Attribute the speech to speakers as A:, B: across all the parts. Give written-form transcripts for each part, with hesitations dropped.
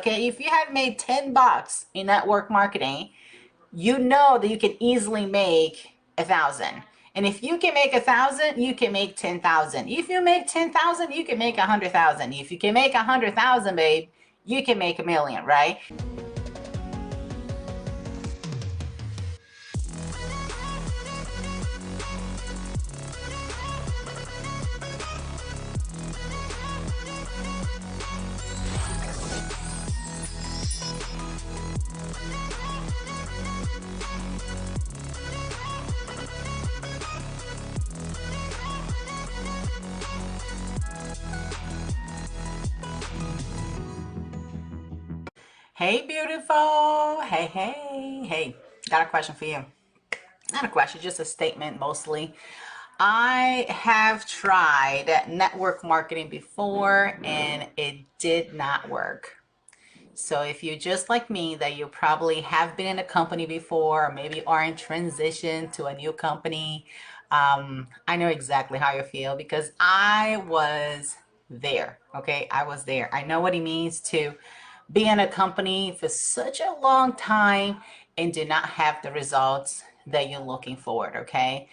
A: Okay, if you have made 10 bucks in network marketing, you know that you can easily make 1,000. And if you can make 1,000, you can make 10,000. If you make 10,000, you can make 100,000. If you can make 100,000, babe, you can make 1,000,000, right? Hey, beautiful. Hey, hey, hey. Got a question for you. Not a question, just a statement mostly. I have tried network marketing before and it did not work. So if you're just like me, that you probably have been in a company before, or maybe are in transition to a new company, I know exactly how you feel because I was there. Okay, I was there. I know what it means to be in a company for such a long time and do not have the results that you're looking for. Okay,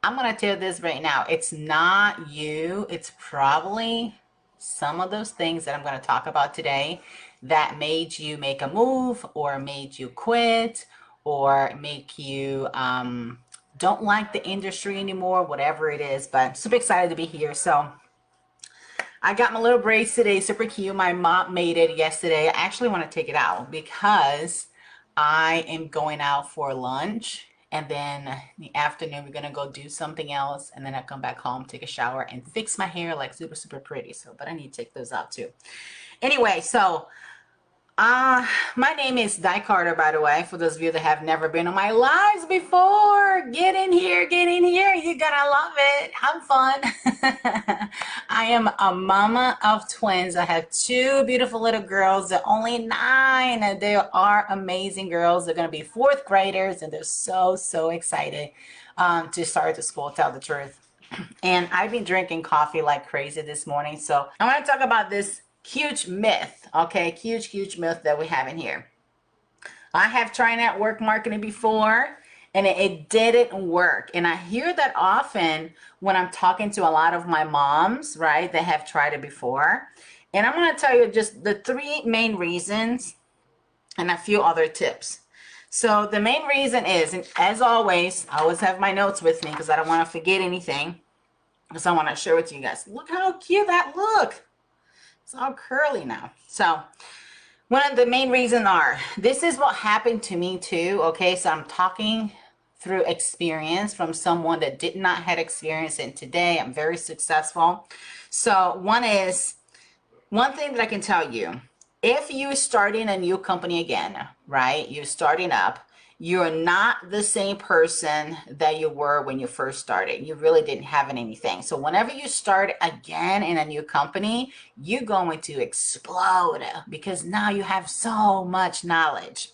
A: I'm gonna tell this right now. It's not you. It's probably some of those things that I'm going to talk about today that made you make a move or made you quit or make you don't like the industry anymore, whatever it is. But super excited to be here. So I got my little braids today, super cute. My mom made it yesterday. I actually want to take it out because I am going out for lunch, and then in the afternoon we're gonna go do something else, and then I come back home, take a shower, and fix my hair like super pretty. So, but I need to take those out too. Anyway, so my name is Di Carter, by the way, for those of you that have never been on my lives before. Get in here, get in here. You're gonna love it. Have fun. I am a mama of twins. I have two beautiful little girls. They're only 9. They are amazing girls. They're gonna be 4th graders, and they're so excited to start the school, tell the truth. And I've been drinking coffee like crazy this morning. So I want to talk about this huge myth, okay? Huge myth that we have in here. I have tried network marketing before and it didn't work. And I hear that often when I'm talking to a lot of my moms, right? They have tried it before. And I'm going to tell you just the 3 main reasons and a few other tips. So the main reason is, and as always, I always have my notes with me because I don't want to forget anything. So I want to share with you guys. Look how cute that look. It's all curly now. So one of the main reasons are, this is what happened to me too. Okay, so I'm talking through experience from someone that did not have experience, and today I'm very successful. So one thing that I can tell you, if you're starting a new company again, right? You're starting up, you're not the same person that you were when you first started. You really didn't have anything. So whenever you start again in a new company, you're going to explode because now you have so much knowledge.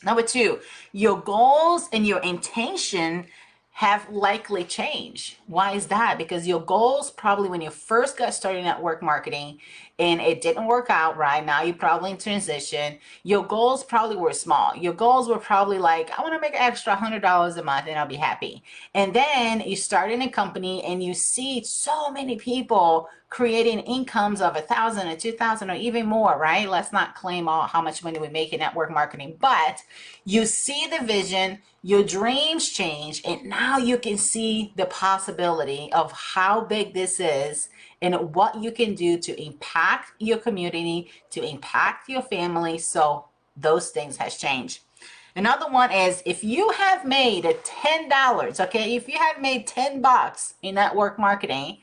A: Number 2, your goals and your intention have likely changed. Why is that? Because your goals probably when you first got started network marketing and it didn't work out right, now you're probably in transition, your goals probably were small. Your goals were probably like, I want to make an extra $100 a month and I'll be happy. And then you start in a company and you see so many people creating incomes of 1,000 or 2,000 or even more, right? Let's not claim all how much money we make in network marketing, but you see the vision, your dreams change, and now you can see the possibility of how big this is and what you can do to impact your community, to impact your family. So those things has changed. Another one is, if you have made $10, okay, if you have made 10 bucks in network marketing,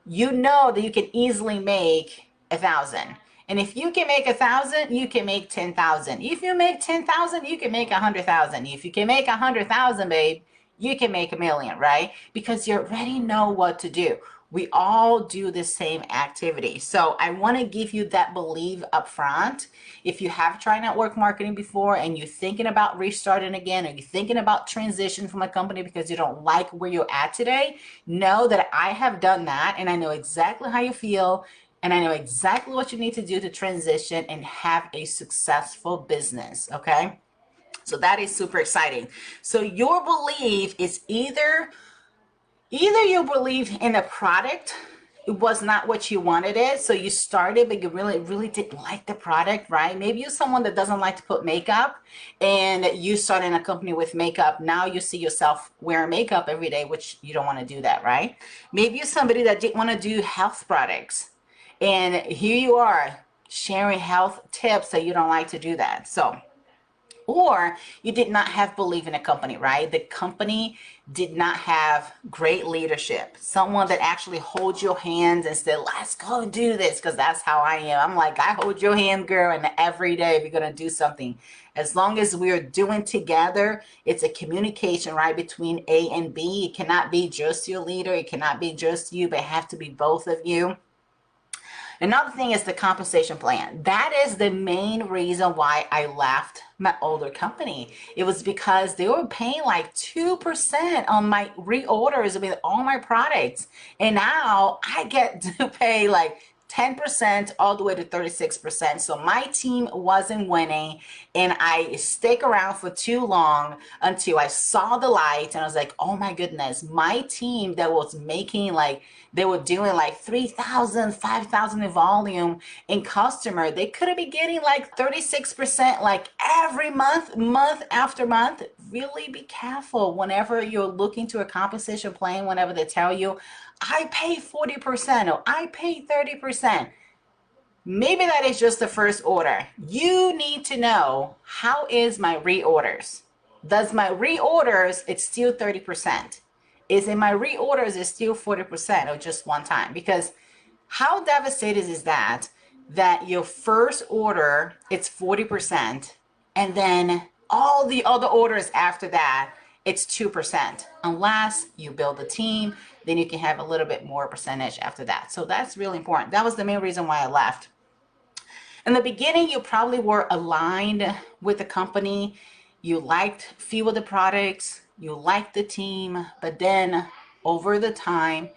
A: you know that you can easily make 1,000. And if you can make 1,000, you can make 10,000. If you make 10,000, you can make 100,000. If you can make 100,000, babe, you can make 1,000,000, right? Because you already know what to do. We all do the same activity. So I want to give you that belief up front. If you have tried network marketing before and you're thinking about restarting again, or you're thinking about transition from a company because you don't like where you're at today, know that I have done that and I know exactly how you feel. and I know exactly what you need to do to transition and have a successful business. Okay. So that is super exciting. So your belief is either you believe in a product, it was not what you wanted it, so you started but you really didn't like the product, right? Maybe you're someone that doesn't like to put makeup and you started in a company with makeup. Now you see yourself wearing makeup every day, which you don't want to do that, right? Maybe you're somebody that didn't want to do health products, and here you are sharing health tips that you don't like to do that. So, or you did not have belief in a company, right? The company did not have great leadership, someone that actually holds your hands and said, let's go and do this, because that's how I am. I'm like, I hold your hand, girl, and every day we're going to do something. As long as we're doing together, it's a communication, right, between A and B. It cannot be just your leader, it cannot be just you, but it has to be both of you. Another thing is the compensation plan. That is the main reason why I left my older company. It was because they were paying like 2% on my reorders with all my products. And now I get to pay like 10% all the way to 36%. So my team wasn't winning, and I stick around for too long until I saw the light and I was like, oh my goodness, my team that was making like, they were doing like 3,000, 5,000 in volume in customer, they could have been getting like 36% like every month, month after month. Really be careful whenever you're looking to a compensation plan, whenever they tell you, I pay 40% or I pay 30%. Maybe that is just the first order. You need to know, how is my reorders? Does my reorders, it's still 30%? Is in my reorders is still 40% or just one time? Because how devastating is that your first order, it's 40%, and then all the other orders after that, it's 2%. Unless you build a team, then you can have a little bit more percentage after that. So that's really important. That was the main reason why I left. In the beginning, you probably were aligned with the company. You liked few of the products, you liked the team, but then over the time,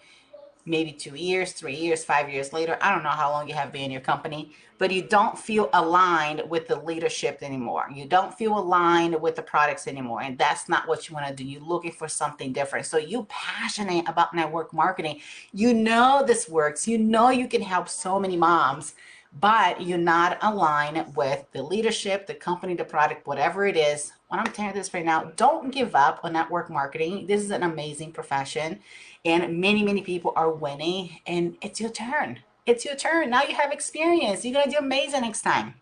A: maybe 2 years, 3 years, 5 years later, I don't know how long you have been in your company, but you don't feel aligned with the leadership anymore. You don't feel aligned with the products anymore. And that's not what you want to do. You're looking for something different. So you're passionate about network marketing. You know this works. You know you can help so many moms, but you're not aligned with the leadership, the company, the product, whatever it is. When I'm telling you this right now, don't give up on network marketing. This is an amazing profession, and many people are winning, and it's your turn. It's your turn. Now you have experience. You're going to do amazing next time.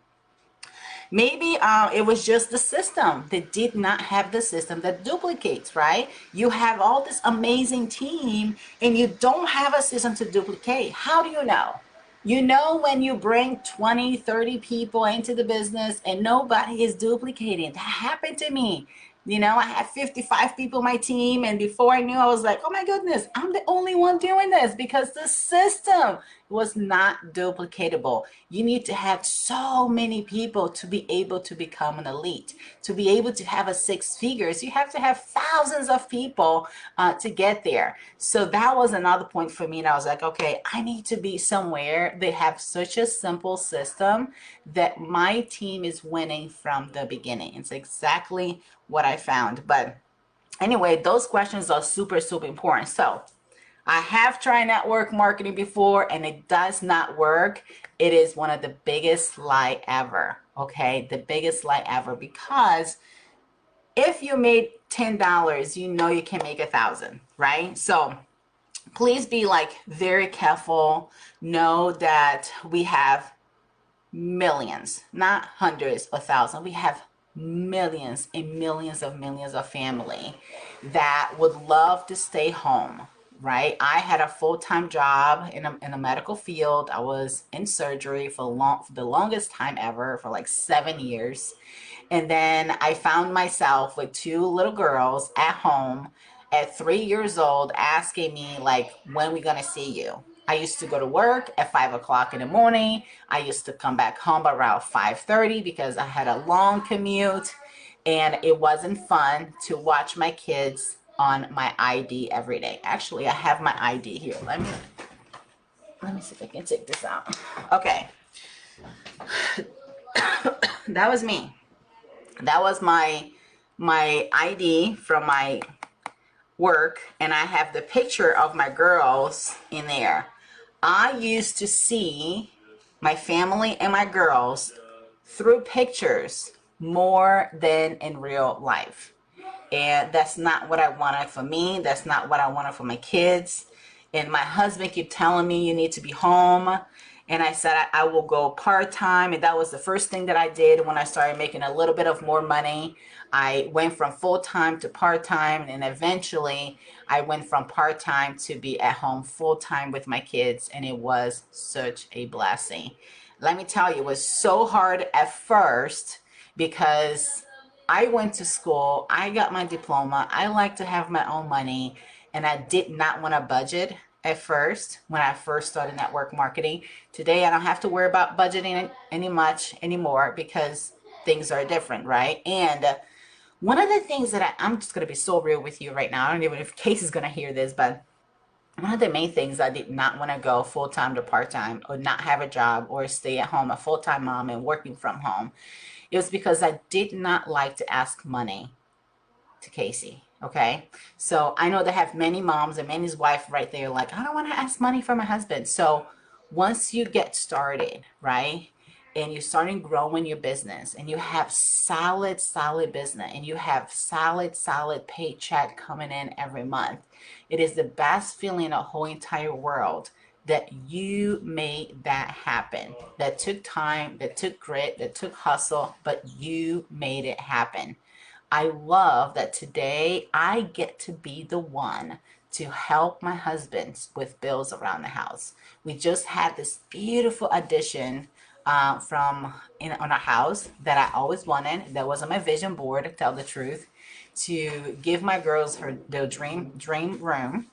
A: Maybe it was just the system. They did not have the system that duplicates, right? You have all this amazing team and you don't have a system to duplicate. How do you know? You know when you bring 20, 30 people into the business and nobody is duplicating. That happened to me. You know, I had 55 people on my team, and before I knew, I was like, oh my goodness, I'm the only one doing this, because the system was not duplicatable. You need to have so many people to be able to become an elite. To be able to have a six figures, you have to have thousands of people to get there. So that was another point for me. And I was like, okay, I need to be somewhere they have such a simple system that my team is winning from the beginning. It's exactly what I found. But anyway, those questions are super important. So I have tried network marketing before and it does not work. It is one of the biggest lie ever. Okay, the biggest lie ever, because if you made $10, you know you can make 1,000, right? So please be like very careful. Know that we have millions, not hundreds or thousands. We have millions and millions of family that would love to stay home, right? I had a full-time job in a medical field. I was in surgery for the longest time ever, for like 7 years. And then I found myself with 2 little girls at home at 3 years old asking me like, when are we gonna see you? I used to go to work at 5 o'clock in the morning. I used to come back home around 5:30 because I had a long commute, and it wasn't fun to watch my kids on my ID every day. Actually, I have my ID here. Let Let me see if I can take this out. Okay. That was me. That was my ID from my work, and I have the picture of my girls in there. I used to see my family and my girls through pictures more than in real life. And that's not what I wanted for me. That's not what I wanted for my kids. And my husband kept telling me, you need to be home. And I said, I will go part-time. And that was the first thing that I did when I started making a little bit of more money. I went from full-time to part-time. And eventually I went from part-time to be at home full-time with my kids. And it was such a blessing. Let me tell you, it was so hard at first because I went to school, I got my diploma, I like to have my own money, and I did not want to budget at first when I first started network marketing. Today, I don't have to worry about budgeting anymore because things are different, right? And one of the things that I'm just going to be so real with you right now, I don't even know if Case is going to hear this, but one of the main things I did not want to go full-time to part-time or not have a job or stay at home, a full-time mom and working from home. It was because I did not like to ask money to Casey. Okay. So I know they have many moms and many's wife right there like, I don't want to ask money from my husband. So once you get started, right, and you're starting growing your business and you have solid business and you have solid paycheck coming in every month, it is the best feeling in the whole entire world that you made that happen. That took time, that took grit, that took hustle, but you made it happen. I love that today I get to be the one to help my husband with bills around the house. We just had this beautiful addition on our house that I always wanted. That was on my vision board, to tell the truth, to give my girls their dream room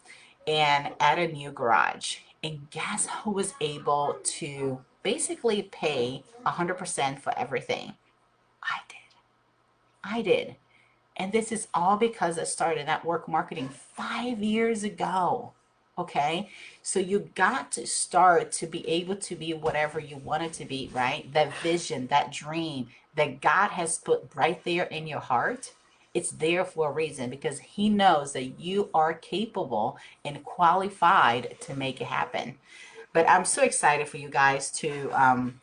A: and add a new garage. And guess who was able to basically pay 100% for everything? I did. I did. And this is all because I started network marketing 5 years ago. Okay. So you got to start to be able to be whatever you want it to be, right? That vision, that dream that God has put right there in your heart. It's there for a reason because he knows that you are capable and qualified to make it happen. But I'm so excited for you guys to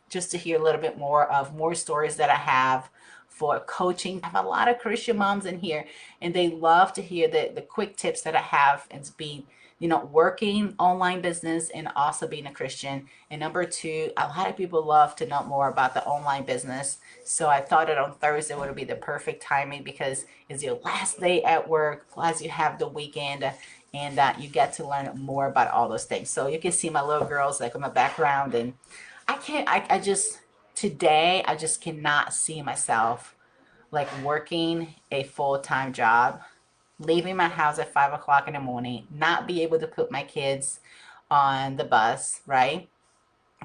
A: just to hear a little bit more stories that I have for coaching. I have a lot of Christian moms in here, and they love to hear the quick tips that I have and being, working online business and also being a Christian. And number two, a lot of people love to know more about the online business. So I thought that on Thursday would be the perfect timing because it's your last day at work, plus you have the weekend and you get to learn more about all those things. So you can see my little girls like in my background, and today I just cannot see myself like working a full-time job, leaving my house at 5 o'clock in the morning, not be able to put my kids on the bus, right?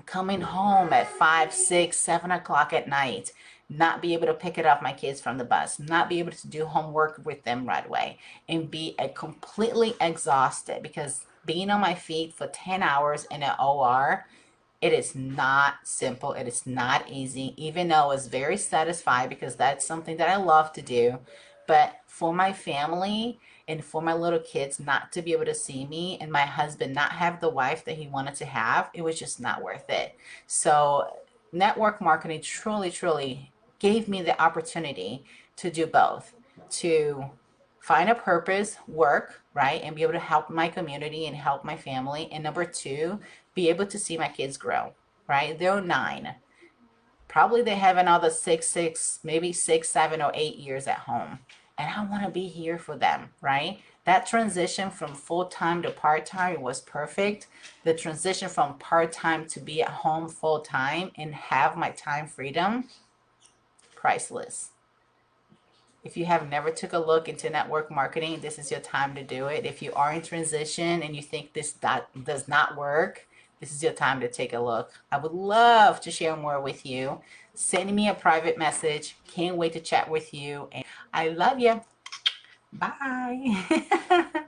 A: Coming home at 5, 6, 7 o'clock at night, not be able to pick it up my kids from the bus, not be able to do homework with them right away, and be completely exhausted because being on my feet for 10 hours in an OR, it is not simple. It is not easy, even though it's very satisfying because that's something that I love to do. But for my family and for my little kids not to be able to see me and my husband not have the wife that he wanted to have, it was just not worth it. So network marketing truly gave me the opportunity to do both, to find a purpose, work, right, and be able to help my community and help my family. And number two, be able to see my kids grow, right? They're 9. Probably they have another 6, maybe 6, 7, or 8 years at home. And I want to be here for them, right? That transition from full-time to part-time was perfect. The transition from part-time to be at home full-time and have my time freedom, priceless. If you have never took a look into network marketing, this is your time to do it. If you are in transition and you think that does not work, this is your time to take a look. I would love to share more with you. Send me a private message. Can't wait to chat with you. And I love you. Bye.